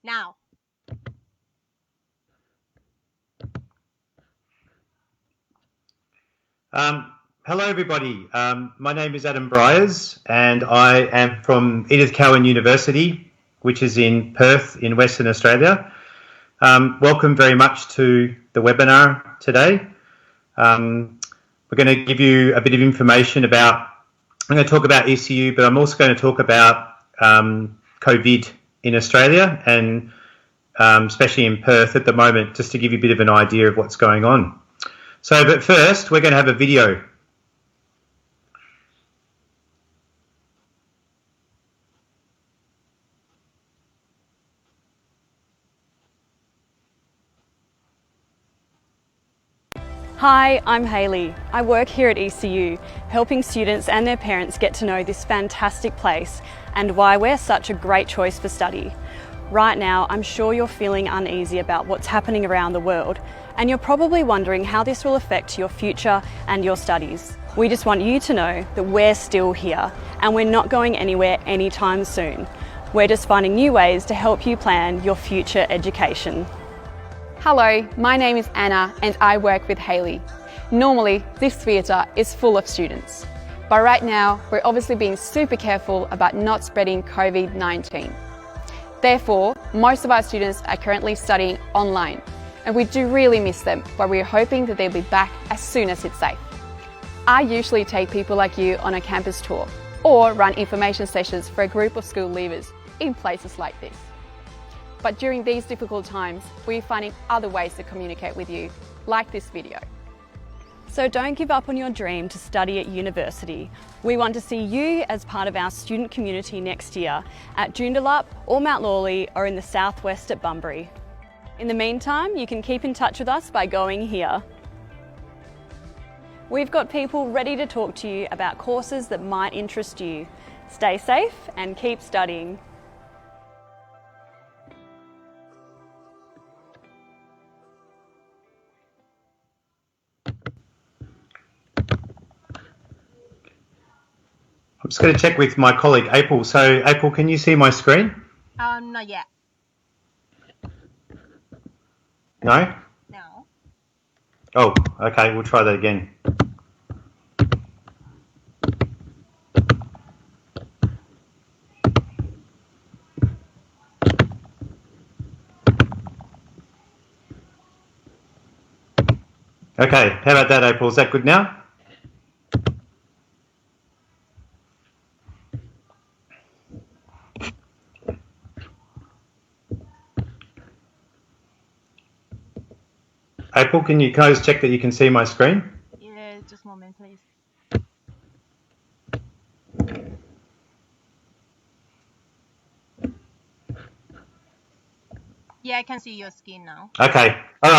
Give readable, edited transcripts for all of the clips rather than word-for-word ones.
now. Hello everybody, my name is Adam Bryers and I am from Edith Cowan University, which is in Perth in Western Australia. Welcome very much to the webinar today. We're going to give you a bit of information about, I'm going to talk about ECU, but I'm also going to talk about COVID in Australia and especially in Perth at the moment, just to give you a bit of an idea of what's going on. But first, we're going to have a video. Hi, I'm Hayley. I work here at ECU, helping students and their parents get to know this fantastic place and why we're such a great choice for study. Right now, I'm sure you're feeling uneasy about what's happening around the world, and you're probably wondering how this will affect your future and your studies. We just want you to know that we're still here and we're not going anywhere anytime soon. We're just finding new ways to help you plan your future education. Hello, my name is Anna and I work with Hayley. Normally, this theatre is full of students, but right now we're obviously being super careful about not spreading COVID-19. Therefore, most of our students are currently studying online, and we do really miss them, but we're hoping that they'll be back as soon as it's safe. I usually take people like you on a campus tour or run information sessions for a group of school leavers in places like this. But during these difficult times, we're finding other ways to communicate with you, like this video. So don't give up on your dream to study at university. We want to see you as part of our student community next year at Joondalup or Mount Lawley or in the southwest at Bunbury. In the meantime, you can keep in touch with us by going here. We've got people ready to talk to you about courses that might interest you. Stay safe and keep studying. I'm just going to check with my colleague April. So April, can you see my screen? Not yet. No? No. Oh, okay, we'll try that again. Okay, how about that, April? Is that good now? April, can you guys check that you can see my screen? Yeah, just a moment, please. Yeah, I can see your screen now. Okay, all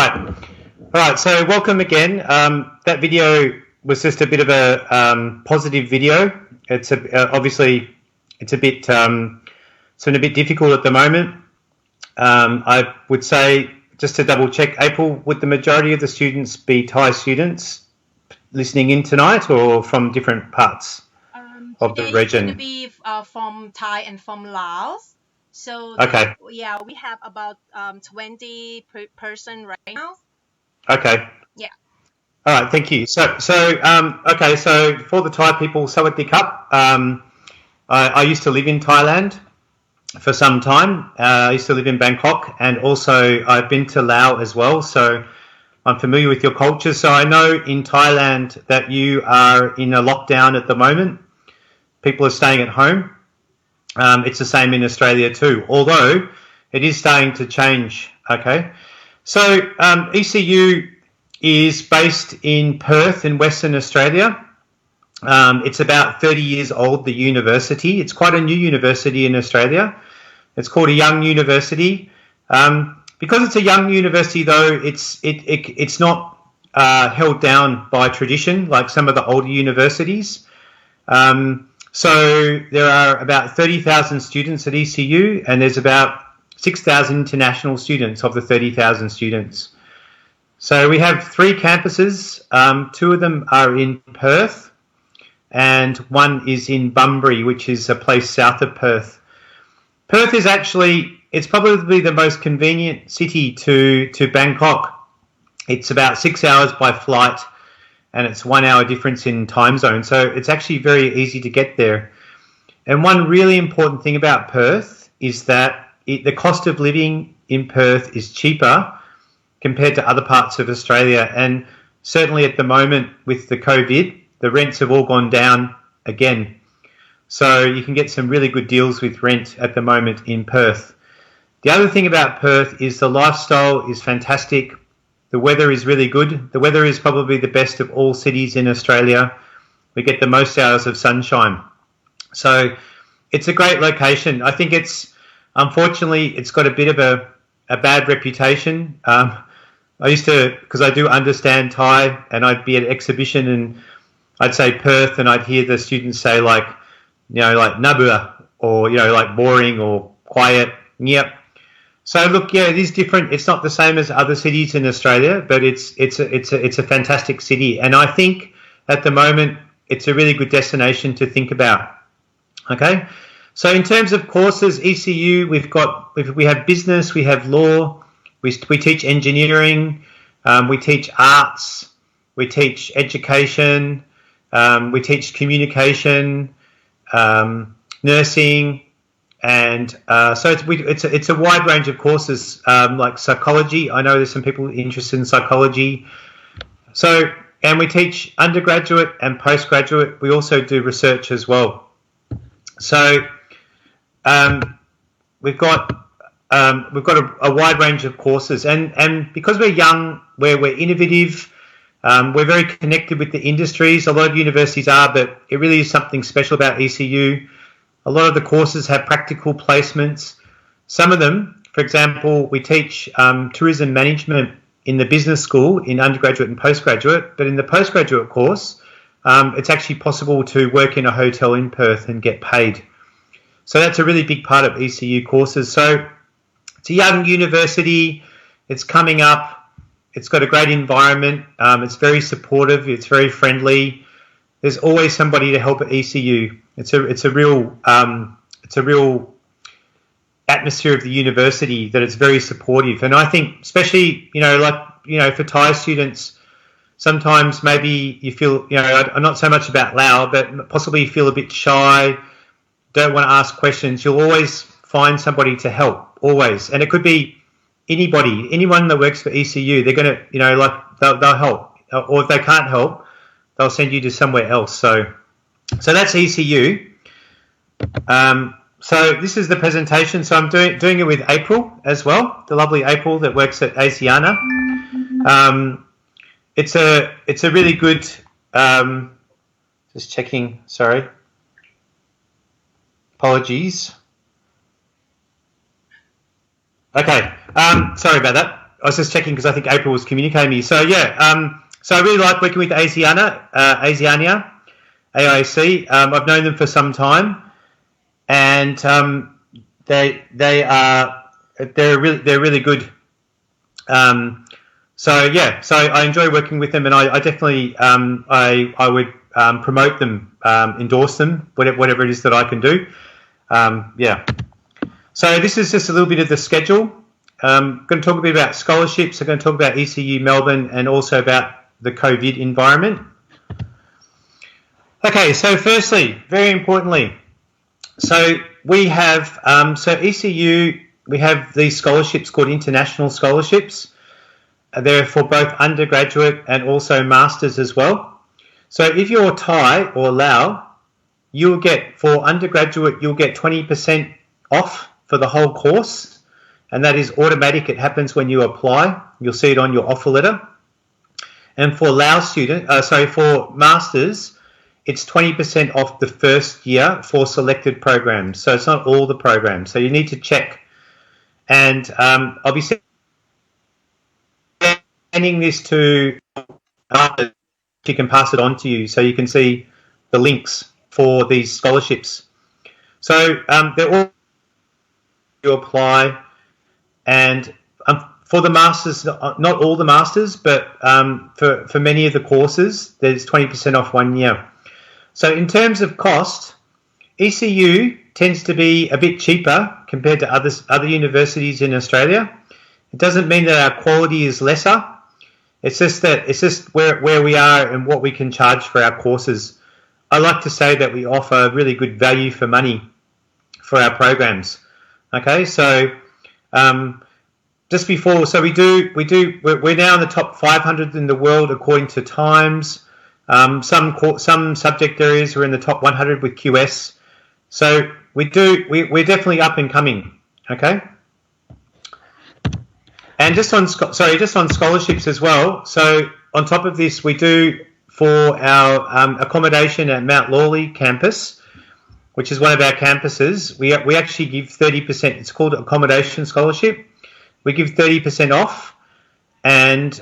right, so welcome again. That video was just a bit of a positive video. It's obviously it's a bit it's a bit difficult at the moment. I would say, just to double check, April, would the majority of the students be Thai students listening in tonight or from different parts of the region? Today it's going to be from Thai and from Laos. So okay. Yeah, we have about 20 person right now. Okay. Yeah. All right, thank you. So okay, so for the Thai people, Sawadee Cup. I used to live in Thailand for some time. I used to live in Bangkok, and also I've been to Laos as well, so I'm familiar with your culture. So I know in Thailand that you are in a lockdown at the moment. People are staying at home. It's the same in Australia too, although it is starting to change. Okay, so ECU is based in Perth in Western Australia. It's about 30 years old, the university. It's quite a new university in Australia. It's called a young university. Because it's a young university, though, it's not held down by tradition like some of the older universities. So there are about 30,000 students at ECU, and there's about 6,000 international students of the 30,000 students. So we have 3 campuses. 2 of them are in Perth, and 1 is in Bunbury, which is a place south of Perth. Perth is actually it's probably the most convenient city to Bangkok. It's about 6 hours by flight, and it's 1 hour difference in time zone. So it's actually very easy to get there. And one really important thing about Perth is that the cost of living in Perth is cheaper compared to other parts of Australia. And certainly at the moment with the COVID, the rents have all gone down again. So you can get some really good deals with rent at the moment in Perth. The other thing about Perth is the lifestyle is fantastic. The weather is really good. The weather is probably the best of all cities in Australia. We get the most hours of sunshine. So it's a great location. I think unfortunately, it's got a bit of a bad reputation. I used to, because I do understand Thai, and I'd be at an exhibition and I'd say Perth and I'd hear the students say like nabua, or, like boring or quiet. Yep. So look, yeah, it is different. It's not the same as other cities in Australia, but it's a fantastic city. And I think at the moment, it's a really good destination to think about. Okay. So in terms of courses, ECU, we have business, we have law, we teach engineering, we teach arts, we teach education, we teach communication, nursing, and so it's a wide range of courses, like psychology. I know there's some people interested in psychology. So, and we teach undergraduate and postgraduate. We also do research as well. So we've got a wide range of courses, and because we're young, we're innovative, we're very connected with the industries. A lot of universities are, but it really is something special about ECU. A lot of the courses have practical placements. Some of them, for example, we teach tourism management in the business school in undergraduate and postgraduate, but in the postgraduate course, it's actually possible to work in a hotel in Perth and get paid. So that's a really big part of ECU courses. So it's a young university. It's coming up. It's got a great environment. It's very supportive. It's very friendly. There's always somebody to help at ECU. It's a real atmosphere of the university that it's very supportive. And I think, especially for Thai students, sometimes maybe you feel not so much about Lao, but possibly you feel a bit shy, don't want to ask questions. You'll always find somebody to help, always. And it could be anyone that works for ECU. They're going to they'll help, or if they can't help, they'll send you to somewhere else. So that's ECU. So this is the presentation. So I'm doing it with April as well, the lovely April that works at Asiana. It's a really good. Just checking. Sorry. Apologies. Okay. Sorry about that. I was just checking because I think April was communicating me. So yeah. So I really like working with Asiana, AIC. I've known them for some time, and they're really good. So yeah, so I enjoy working with them, and I definitely I would promote them, endorse them, whatever it is that I can do. Yeah. So this is just a little bit of the schedule. I'm going to talk a bit about scholarships. I'm going to talk about ECU Melbourne and also about the COVID environment. Okay, so firstly, very importantly, so we have, ECU, we have these scholarships called international scholarships. They're for both undergraduate and also masters as well. So if you're Thai or Lao, you'll get, for undergraduate, you'll get 20% off for the whole course, and that is automatic. It happens when you apply. You'll see it on your offer letter. And for Lao for masters, it's 20% off the first year for selected programs. So it's not all the programs. So you need to check. And I'll be sending this to you can pass it on to you so you can see the links for these scholarships. So they're all you apply, and for the masters, not all the masters, but for many of the courses, there's 20% off 1 year. So in terms of cost, ECU tends to be a bit cheaper compared to other universities in Australia. It doesn't mean that our quality is lesser. It's just where we are and what we can charge for our courses. I like to say that we offer really good value for money for our programs. Okay, so just before, so we're now in the top 500 in the world according to Times. Some subject areas are in the top 100 with QS. So we're definitely up and coming. Okay. And just on scholarships as well. So on top of this, we do for our accommodation at Mount Lawley campus, which is one of our campuses. We actually give 30%. It's called accommodation scholarship. We give 30% off, and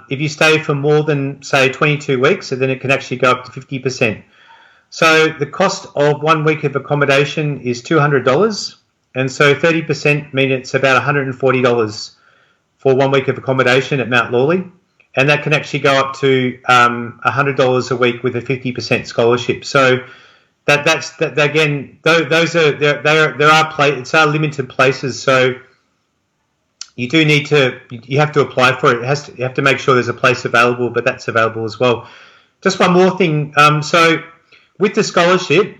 if you stay for more than say 22 weeks, then it can actually go up to 50%. So the cost of 1 week of accommodation is $200, and so 30% means it's about $140 for 1 week of accommodation at Mount Lawley, and that can actually go up to $100 a week with a 50% scholarship. So that's again. Those are limited places. So you have to apply for it. You have to make sure there's a place available, but that's available as well. Just one more thing. So with the scholarship,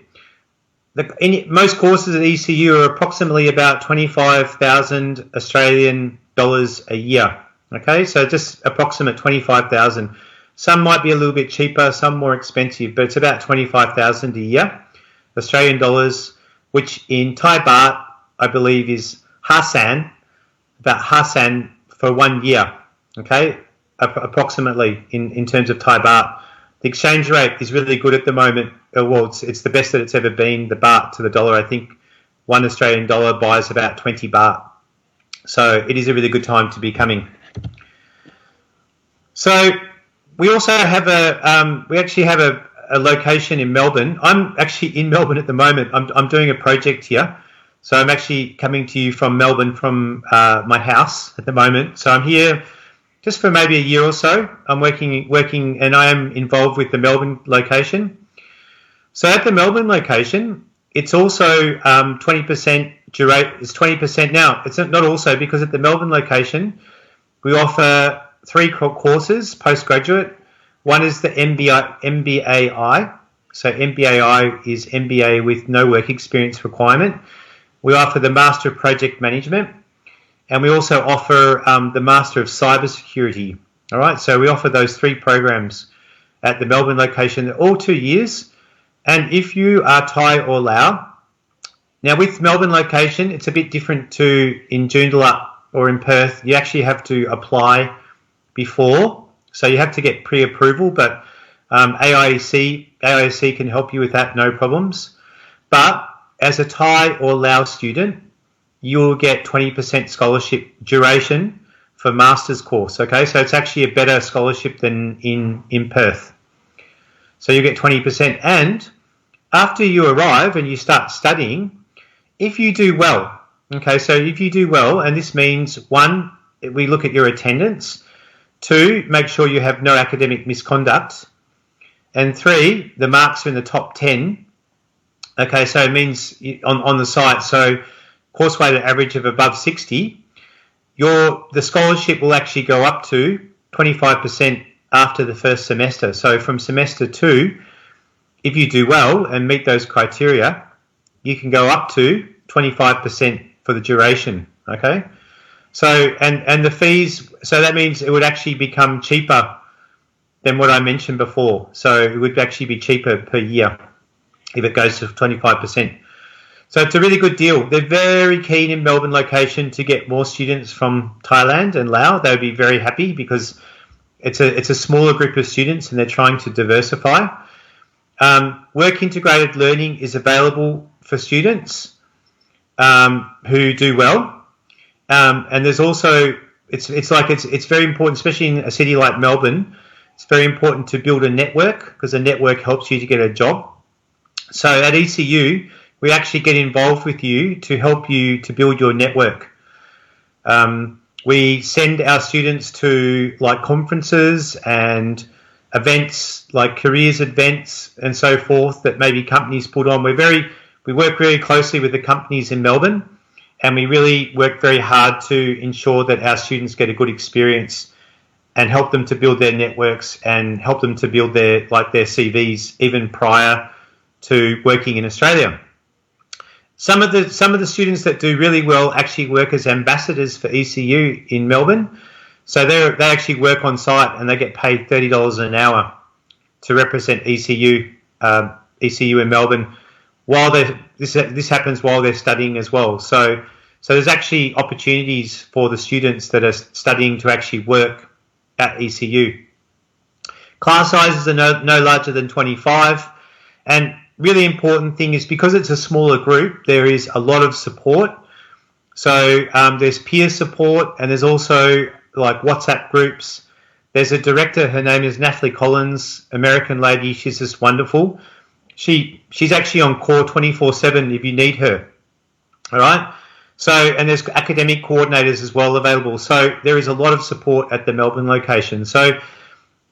most courses at ECU are approximately about 25,000 Australian dollars a year. Okay, so just approximate 25,000. Some might be a little bit cheaper, some more expensive, but it's about 25,000 a year, Australian dollars, which in Thai baht, I believe is about Hassan for 1 year. Okay, approximately in terms of Thai baht. The exchange rate is really good at the moment. Well, it's the best that it's ever been. The baht to the dollar, I think one Australian dollar buys about 20 baht. So it is a really good time to be coming. So we also have a location in Melbourne. I'm actually in Melbourne at the moment. I'm doing a project here. So I'm actually coming to you from Melbourne from my house at the moment. So I'm here just for maybe a year or so. I'm working and I am involved with the Melbourne location. So at the Melbourne location, it's also 20% it's 20% now. It's not also, because at the Melbourne location, we offer 3 courses, postgraduate. One is the MBAI. So MBAI is MBA with no work experience requirement. We offer the Master of Project Management, and we also offer the Master of Cybersecurity. All right, so we offer those 3 programs at the Melbourne location. They're all 2 years. And if you are Thai or Lao, now with Melbourne location, it's a bit different to in Joondalup or in Perth. You actually have to apply before, so you have to get pre-approval, but AIC can help you with that, no problems. But as a Thai or Lao student, you will get 20% scholarship duration for master's course. Okay, so it's actually a better scholarship than in Perth. So you get 20%, and after you arrive and you start studying, if you do well, okay, so if you do well, and this means 1, we look at your attendance, 2, make sure you have no academic misconduct, and 3, the marks are in the top 10. Okay, so it means on the site, so course weighted average of above 60, the scholarship will actually go up to 25% after the first semester. So from semester 2, if you do well and meet those criteria, you can go up to 25% for the duration. Okay, so and the fees, so that means it would actually become cheaper than what I mentioned before. So it would actually be cheaper per year if it goes to 25%. So it's a really good deal. They're very keen in Melbourne location to get more students from Thailand and Laos. They would be very happy because it's a smaller group of students and they're trying to diversify. Work integrated learning is available for students who do well, and there's also it's very important, especially in a city like Melbourne. It's very important to build a network because a network helps you to get a job. So at ECU, we actually get involved with you to help you to build your network. We send our students to like conferences and events like careers events and so forth that maybe companies put on. We're we work really closely with the companies in Melbourne, and we really work very hard to ensure that our students get a good experience and help them to build their networks and help them to build their CVs even prior to working in Australia. Some of the students that do really well actually work as ambassadors for ECU in Melbourne. So they actually work on site and they get paid $30 an hour to represent ECU in Melbourne while this happens while they're studying as well. So there's actually opportunities for the students that are studying to actually work at ECU. Class sizes are no larger than 25, and really important thing is because it's a smaller group, there is a lot of support. So there's peer support, and there's also like WhatsApp groups. There's a director, her name is Natalie Collins, American lady. She's just wonderful. She's actually on call 24/7 if you need her. All right. So, and there's academic coordinators as well available. So there is a lot of support at the Melbourne location. So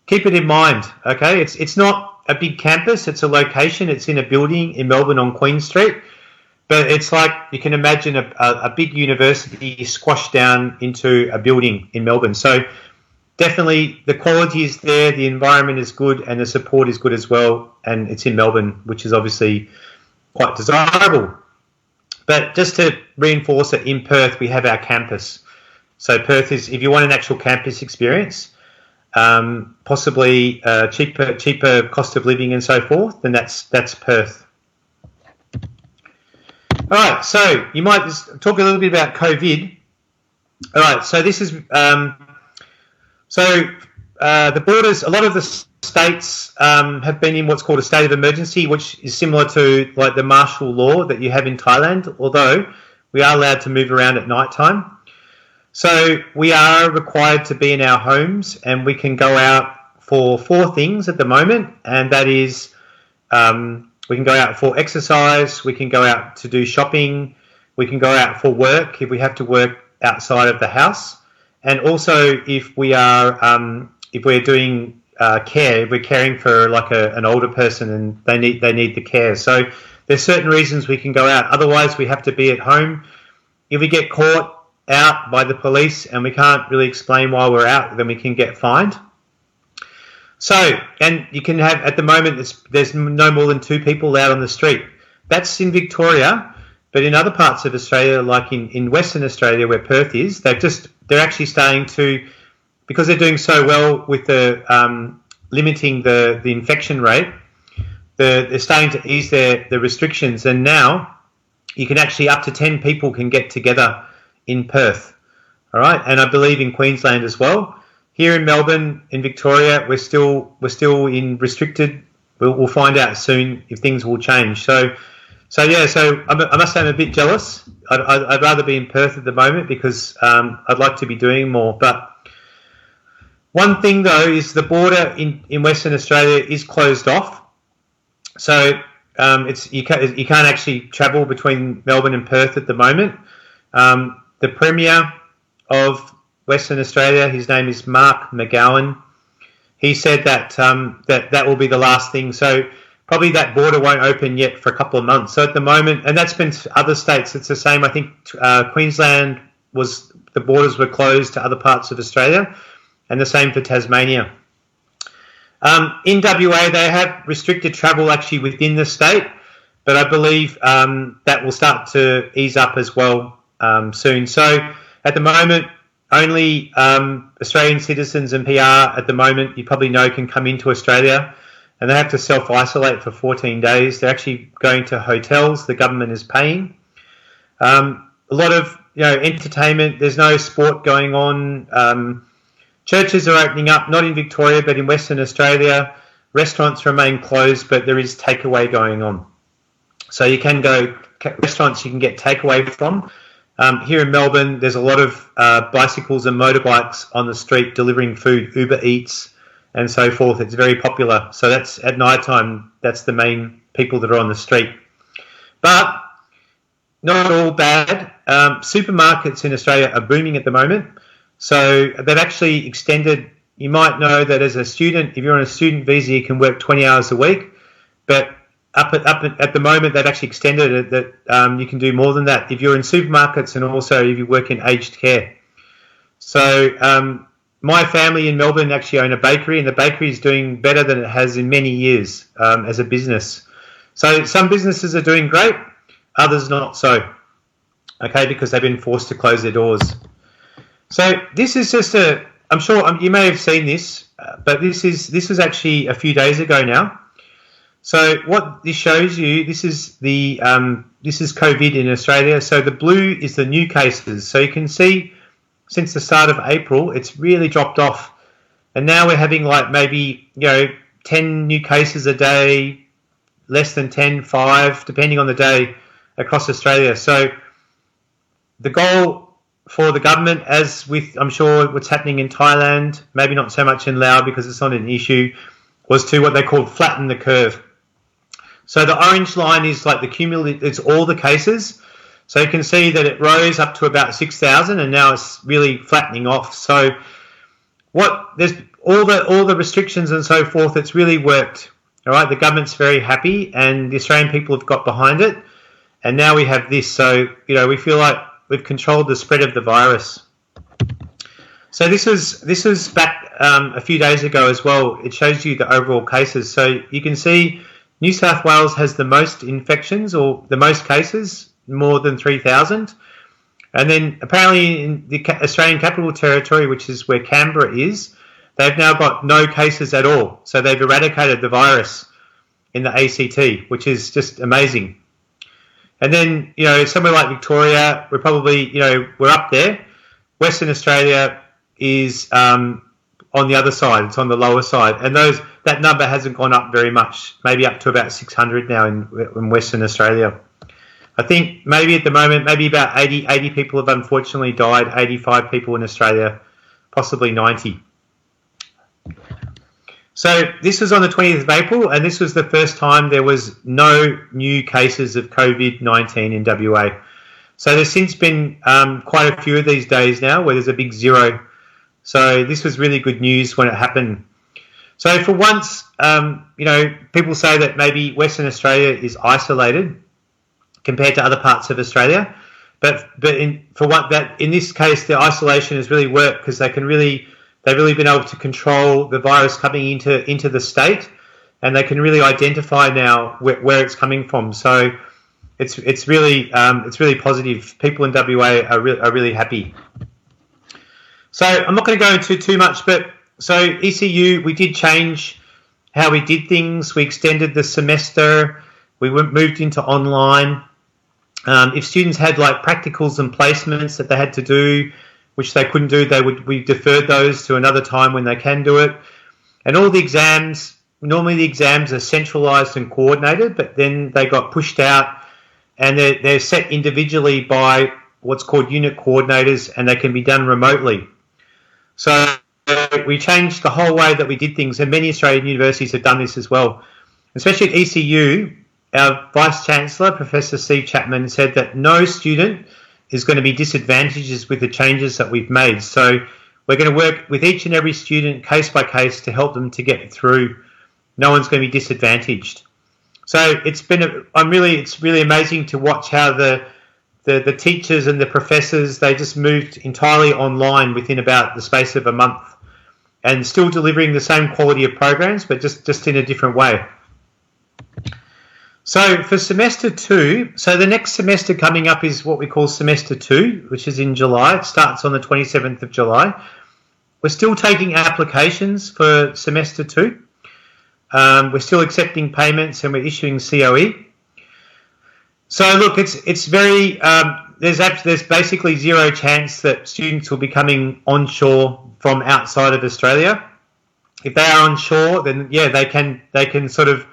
keep it in mind. Okay, it's not a big campus. It's a location. It's in a building in Melbourne on Queen Street. But it's like you can imagine a big university squashed down into a building in Melbourne. So definitely the quality is there, the environment is good, and the support is good as well. And it's in Melbourne, which is obviously quite desirable. But just to reinforce it, in Perth we have our campus. So Perth is, if you want an actual campus experience, possibly cheaper cost of living and so forth, then that's Perth. All right, so you might just talk a little bit about COVID. All right, so this is the borders. A lot of the states have been in what's called a state of emergency, which is similar to like the martial law that you have in Thailand, although we are allowed to move around at night time. So we are required to be in our homes, and we can go out for 4 things at the moment, and that is we can go out for exercise, we can go out to do shopping, we can go out for work if we have to work outside of the house, and also if we're doing care, if we're caring for like an older person and they need the care. So there's certain reasons we can go out. Otherwise, we have to be at home. If we get caught out by the police and we can't really explain why we're out, then we can get fined. So, and you can have, at the moment, there's no more than 2 people out on the street. That's in Victoria, but in other parts of Australia, like in Western Australia where Perth is, they're actually starting to, because they're doing so well with the limiting the infection rate, they're starting to ease the restrictions, and now you can actually up to 10 people can get together in Perth. All right, and I believe in Queensland as well. Here in Melbourne, in Victoria, we're still in restricted. We'll find out soon if things will change. So I must say I'm a bit jealous. I'd rather be in Perth at the moment because I'd like to be doing more. But one thing though is the border in Western Australia is closed off. So you can't actually travel between Melbourne and Perth at the moment. The Premier of Western Australia, his name is Mark McGowan. He said that will be the last thing. So probably that border won't open yet for a couple of months. So at the moment, and that's been other states, it's the same. I think Queensland the borders were closed to other parts of Australia, and the same for Tasmania. In WA, they have restricted travel actually within the state, but I believe that will start to ease up as well soon. So at the moment, only Australian citizens and PR at the moment, you probably know, can come into Australia, and they have to self-isolate for 14 days. They're actually going to hotels the government is paying. A lot of entertainment. There's no sport going on. Churches are opening up, not in Victoria, but in Western Australia. Restaurants remain closed, but there is takeaway going on. So you can go restaurants you can get takeaway from. Here in Melbourne, there's a lot of bicycles and motorbikes on the street delivering food, Uber Eats and so forth. It's very popular. So that's at night time, that's the main people that are on the street. But not all bad. Supermarkets in Australia are booming at the moment. So they've actually extended, you might know that as a student, if you're on a student visa, you can work 20 hours a week. But at the moment, they've actually extended it that you can do more than that if you're in supermarkets and also if you work in aged care. So my family in Melbourne actually own a bakery, and the bakery is doing better than it has in many years as a business. So some businesses are doing great, others not so, okay, because they've been forced to close their doors. So this is just I'm sure you may have seen this, but this was actually a few days ago now. So what this shows you, this is COVID in Australia. So the blue is the new cases. So you can see since the start of April, it's really dropped off. And now we're having like maybe, 10 new cases a day, less than 10, 5, depending on the day across Australia. So the goal for the government, as with, I'm sure, what's happening in Thailand, maybe not so much in Laos because it's not an issue, was to what they called flatten the curve. So the orange line is like the cumulative, it's all the cases. So you can see that it rose up to about 6,000 and now it's really flattening off. So there's all the restrictions and so forth, it's really worked. All right, the government's very happy and the Australian people have got behind it. And now we have this. So, we feel like we've controlled the spread of the virus. So this was back a few days ago as well. It shows you the overall cases. So you can see New South Wales has the most infections or the most cases, more than 3,000. And then apparently in the Australian Capital Territory, which is where Canberra is, they've now got no cases at all. So they've eradicated the virus in the ACT, which is just amazing. And then, somewhere like Victoria, we're probably, we're up there. Western Australia is on the other side. It's on the lower side. And that number hasn't gone up very much, maybe up to about 600 now in Western Australia. I think maybe at the moment, maybe about 80 people have unfortunately died, 85 people in Australia, possibly 90. So this was on the 20th of April, and this was the first time there was no new cases of COVID-19 in WA. So there's since been quite a few of these days now where there's a big zero. So this was really good news when it happened. So for once, people say that maybe Western Australia is isolated compared to other parts of Australia, but in this case, the isolation has really worked because they've really been able to control the virus coming into the state, and they can really identify now where it's coming from. So it's really positive. People in WA are really happy. So I'm not going to go into too much, but so ECU, we did change how we did things. We extended the semester. We moved into online. If students had like practicals and placements that they had to do, which they couldn't do, we deferred those to another time when they can do it. And all the exams, normally the exams are centralised and coordinated, but then they got pushed out and they're set individually by what's called unit coordinators, and they can be done remotely. So we changed the whole way that we did things, and many Australian universities have done this as well. Especially at ECU, our Vice-Chancellor, Professor Steve Chapman, said that no student is going to be disadvantaged with the changes that we've made. So we're going to work with each and every student case by case to help them to get through. No one's going to be disadvantaged. So it's really amazing to watch how the teachers and the professors, they just moved entirely online within about the space of a month, and still delivering the same quality of programs, but just in a different way. So for semester 2, so the next semester coming up is what we call semester 2, which is in July. It starts on the 27th of July. We're still taking applications for semester 2. We're still accepting payments and we're issuing COE. So look, it's very, there's basically zero chance that students will be coming onshore from outside of Australia. If they are onshore, then yeah, they can sort of,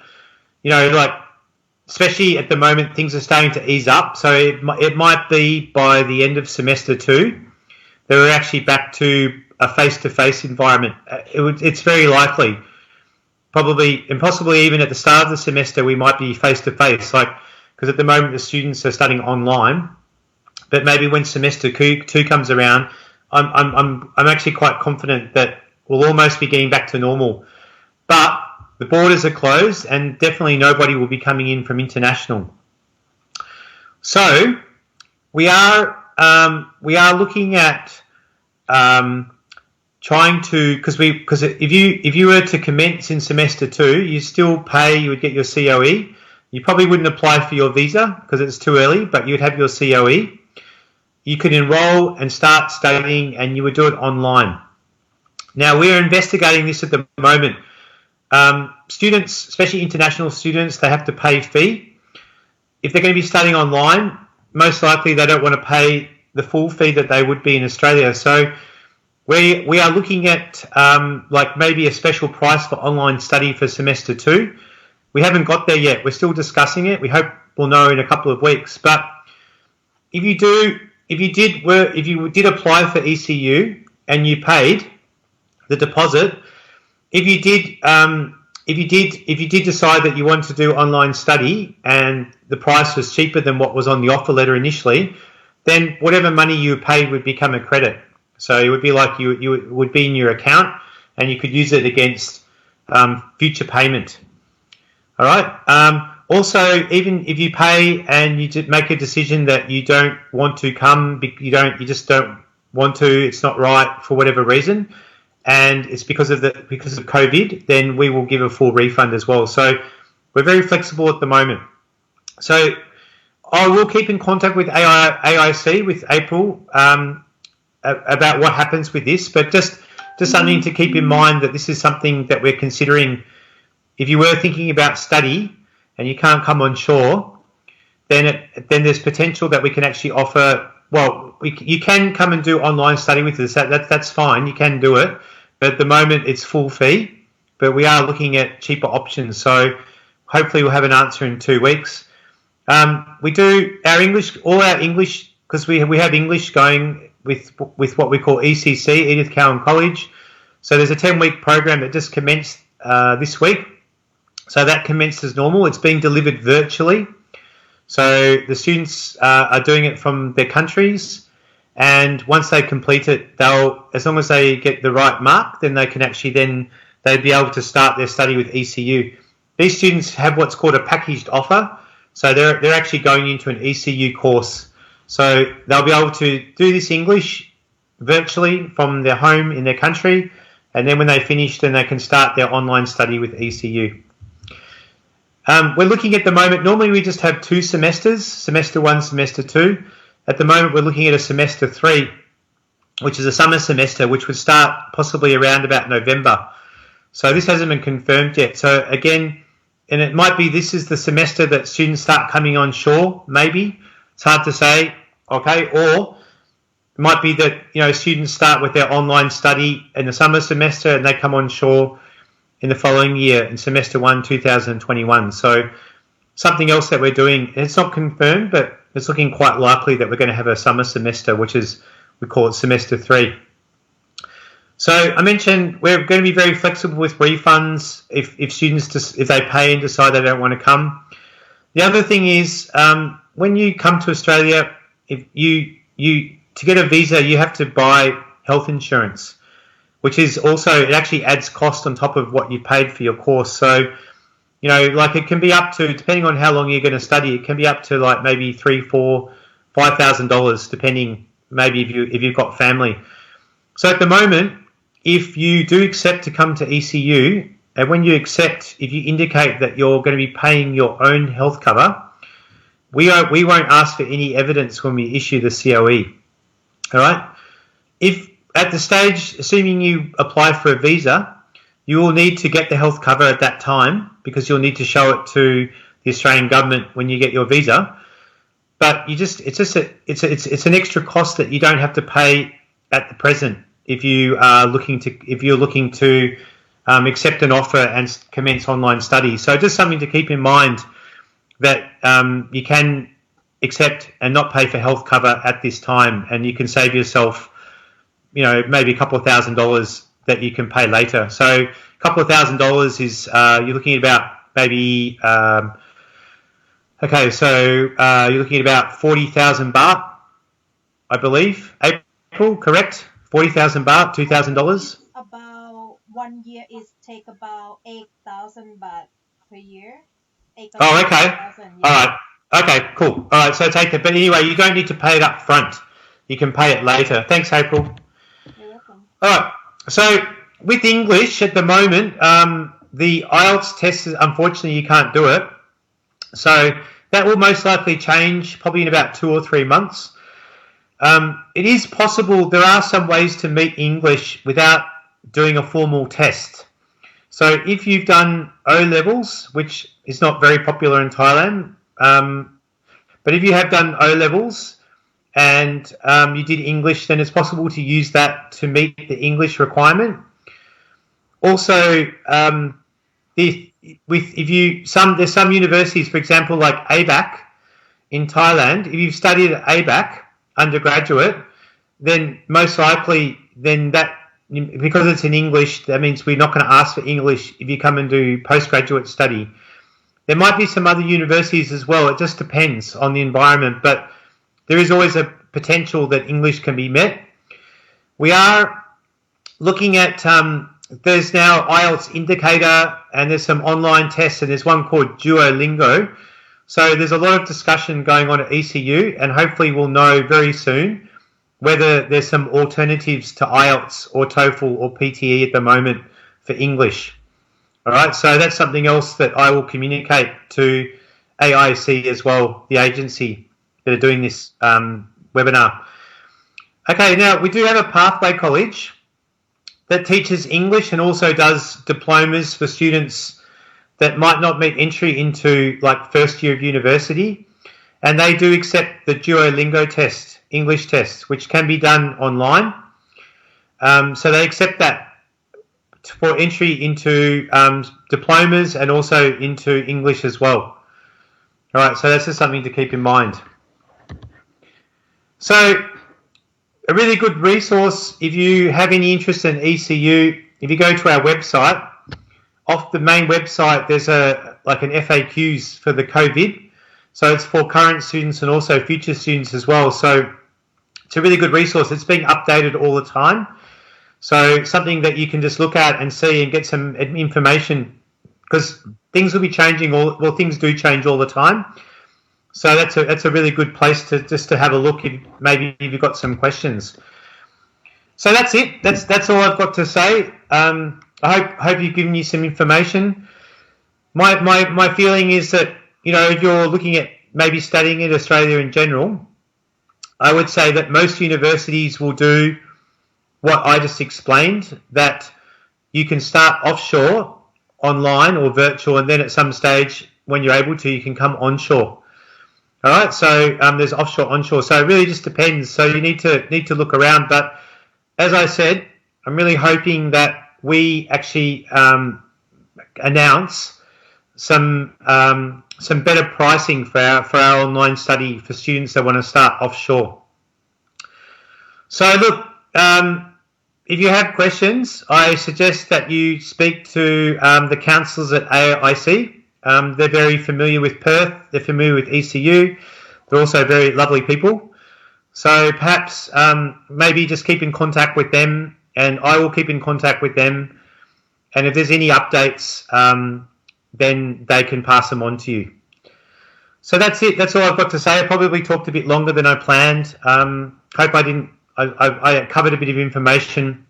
especially at the moment, things are starting to ease up. So it might be by the end of semester 2 that we're actually back to a face-to-face environment. It's very likely, probably and possibly even at the start of the semester, we might be face-to-face, because at the moment the students are studying online. But maybe when semester 2 comes around, I'm actually quite confident that we'll almost be getting back to normal. But the borders are closed, and definitely nobody will be coming in from international. So we are looking at trying to, because if you were to commence in semester 2, you still pay, you would get your COE. You probably wouldn't apply for your visa because it's too early, but you'd have your COE. You could enroll and start studying, and you would do it online. Now, we're investigating this at the moment. Students, especially international students, they have to pay a fee. If they're going to be studying online, most likely they don't want to pay the full fee that they would be in Australia. So we are looking at like maybe a special price for online study for semester 2. We haven't got there yet. We're still discussing it. We hope we'll know in a couple of weeks. But if you did apply for ECU and you paid the deposit, if you did decide that you want to do online study and the price was cheaper than what was on the offer letter initially, then whatever money you paid would become a credit. So it would be like you would be in your account, and you could use it against future payment. All right. Also, even if you pay and you make a decision that you don't want to come, you just don't want to, it's not right for whatever reason, and it's because of COVID, then we will give a full refund as well. So we're very flexible at the moment. So I will keep in contact with AIC, with April, about what happens with this, but just something to keep in mind, that this is something that we're considering. If you were thinking about study and you can't come on shore, then there's potential that we can actually offer. Well, you can come and do online study with us. That's fine. You can do it, but at the moment it's full fee. But we are looking at cheaper options. So hopefully we'll have an answer in 2 weeks. We do all our English, because we have English going with what we call ECC, Edith Cowan College. So there's a 10-week program that just commenced this week. So that commenced as normal. It's being delivered virtually. So the students are doing it from their countries, and once they complete it, as long as they get the right mark, then they can actually they'd be able to start their study with ECU. These students have what's called a packaged offer. So they're actually going into an ECU course. So they'll be able to do this English virtually from their home in their country, and then when they finish, then they can start their online study with ECU. We're looking at the moment, normally we just have 2 semesters, semester 1, semester 2. At the moment, we're looking at a semester 3, which is a summer semester, which would start possibly around about November. So this hasn't been confirmed yet. So again, and it might be this is the semester that students start coming on shore, maybe. It's hard to say, okay, or it might be that, students start with their online study in the summer semester and they come on shore in the following year, in semester 1, 2021. So something else that we're doing, it's not confirmed, but it's looking quite likely that we're going to have a summer semester, we call it semester 3. So I mentioned we're going to be very flexible with refunds if students, if they pay and decide they don't want to come. The other thing is, when you come to Australia, if you to get a visa, you have to buy health insurance, which is also, it actually adds cost on top of what you paid for your course. So, like it can be up to, depending on how long you're going to study, it can be up to like maybe $3,000, $4,000, $5,000, depending maybe if you've got family. So at the moment, if you do accept to come to ECU, and when you accept, if you indicate that you're going to be paying your own health cover, we won't ask for any evidence when we issue the COE. All right? If at the stage, assuming you apply for a visa, you will need to get the health cover at that time, because you'll need to show it to the Australian government when you get your visa. But it's an extra cost that you don't have to pay at the present if you're looking to accept an offer and commence online study. So just something to keep in mind, that you can accept and not pay for health cover at this time, and you can save yourself, maybe a couple of $1,000s that you can pay later. So a couple of $1,000s is you're looking at about maybe you're looking at about 40,000 baht, I believe. April, correct? 40,000 baht, $2,000. About 1 year is take about 8,000 baht per year. Oh, okay. 8,000, All yeah. right. Okay, cool. All right, so take it. But anyway, you don't need to pay it up front. You can pay it later. Thanks, April. You're welcome. All right. So with English at the moment, the IELTS test, unfortunately, you can't do it. So that will most likely change probably in about 2 or 3 months. It is possible, there are some ways to meet English without doing a formal test. So if you've done O-levels, which is not very popular in Thailand, but if you have done O-levels and you did English, then it's possible to use that to meet the English requirement. Also, there's some universities, for example, like ABAC in Thailand. If you've studied at ABAC undergraduate, then most likely, because it's in English, that means we're not going to ask for English if you come and do postgraduate study. There might be some other universities as well. It just depends on the environment, but there is always a potential that English can be met. We are looking at, there's now IELTS indicator and there's some online tests and there's one called Duolingo. So there's a lot of discussion going on at ECU and hopefully we'll know very soon whether there's some alternatives to IELTS or TOEFL or PTE at the moment for English. All right, so that's something else that I will communicate to AIC as well, the agency that are doing this webinar. Okay, now we do have a pathway college that teaches English and also does diplomas for students that might not meet entry into like first year of university. And they do accept the Duolingo test, English test, which can be done online. So they accept that for entry into diplomas and also into English as well. All right, so that's just something to keep in mind. So a really good resource if you have any interest in ECU, if you go to our website, off the main website there's an FAQs for the COVID. So it's for current students and also future students as well. So it's a really good resource. It's being updated all the time. So something that you can just look at and see and get some information because things will be changing. Things do change all the time. So that's a really good place to have a look if you've got some questions. So that's it. That's all I've got to say. I hope you've given you some information. My feeling is that, if you're looking at maybe studying in Australia in general, I would say that most universities will do what I just explained, that you can start offshore, online or virtual, and then at some stage when you're able to, you can come onshore. All right, so there's offshore, onshore, so it really just depends. So you need to look around, but as I said, I'm really hoping that we actually announce some better pricing for our online study for students that want to start offshore. So look, if you have questions, I suggest that you speak to the counsellors at AIC. They're very familiar with Perth, they're familiar with ECU, they're also very lovely people. So perhaps maybe just keep in contact with them and I will keep in contact with them. And if there's any updates, then they can pass them on to you. So that's it. That's all I've got to say. I probably talked a bit longer than I planned. Hope I covered a bit of information.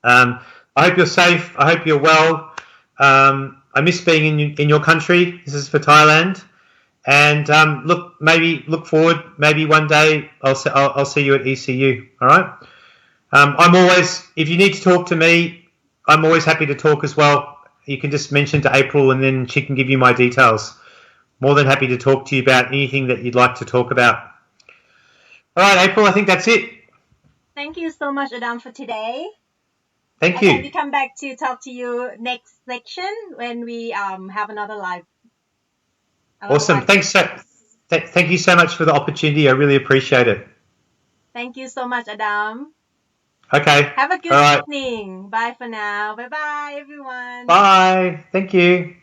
I hope you're safe. I hope you're well. I miss being in your country. This is for Thailand. And look forward. Maybe one day I'll see you at ECU. All right. I'm always, if you need to talk to me, I'm always happy to talk as well. You can just mention to April and then she can give you my details. More than happy to talk to you about anything that you'd like to talk about. All right, April, I think that's it. Thank you so much, Adam, for today. Thank you. We come back to talk to you next section when we have another live. Awesome. Thanks. Thank you so much for the opportunity. I really appreciate it. Thank you so much, Adam. Okay. Have a good evening. Bye for now. Bye-bye, everyone. Bye. Thank you.